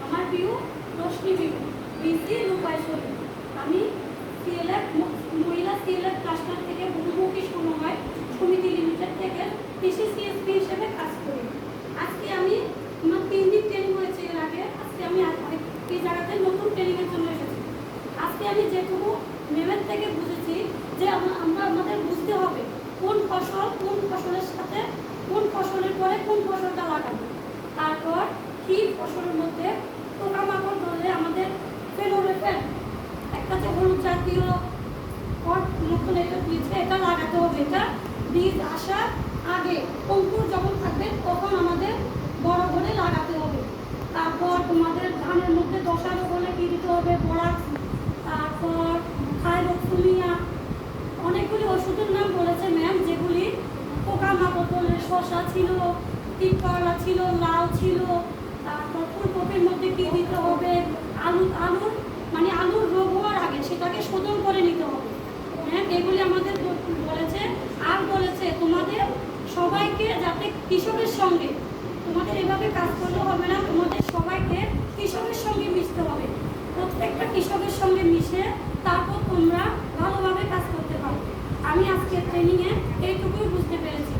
আমার প্রিয় রশ্মি বিবি বিসি রূপাইশ্বরী। আমি সিএলএফ মহিলা সিএলএফ ক্লাস্টার থেকে বহুমুখী সমবায় সমিতি লিমিটেড থেকে কৃষি সিএসপি হিসেবে কাজ করি। আজকে আমি আমার 3 দিন ট্রেনিং হয়েছে এর আগে। আজকে আমি এই জায়গাতে নতুন ট্রেনিংয়ের জন্য এসেছি। আজকে আমি যেটুকু ম্যামের থেকে বুঝেছি যে আমাদের বুঝতে হবে কোন ফসলের সাথে কোন ফসলের পরে কোন ফসলটা লাগাবো, তারপর কি ফসলের মধ্যে পোকামাকড় ধরলে আমাদের ফেনোরেফেন একটা যে হলুদ জাতীয় নতুন এটা দিয়েছে, এটা লাগাতে হবে। এটা বীজ আসার আগে অঙ্কুর যখন থাকবে তখন আমাদের বড় করে লাগাতে হবে। তারপর তোমাদের ধানের মধ্যে দশা রোগ হলে কি দিতে হবে, বোরাক্স, তারপর থাইরোক্সোমিয়া, অনেকগুলি ওষুধের নাম বলেছে ম্যাম, যেগুলি পোকামাকড় ধরলে শসা ছিল, টিপকলা ছিল, লাউ ছিল, তারপর ফুলকপির মধ্যে কি দিতে হবে, আলুর মানে আলুর রোগ হওয়ার আগে সেটাকে শোধন করে নিতে হবে। হ্যাঁ, এগুলি আমাদের বলেছে। আর বলেছে তোমাদের সবাইকে যাতে কৃষকের সঙ্গে, তোমাদের এভাবে কাজ করলে হবে না, তোমাদের সবাইকে কৃষকের সঙ্গে মিশতে হবে। প্রত্যেকটা কৃষকের সঙ্গে মিশে তারপর তোমরা ভালোভাবে কাজ করতে পারো। আমি আজকের ট্রেনিংয়ে এইটুকুই বুঝতে পেরেছি।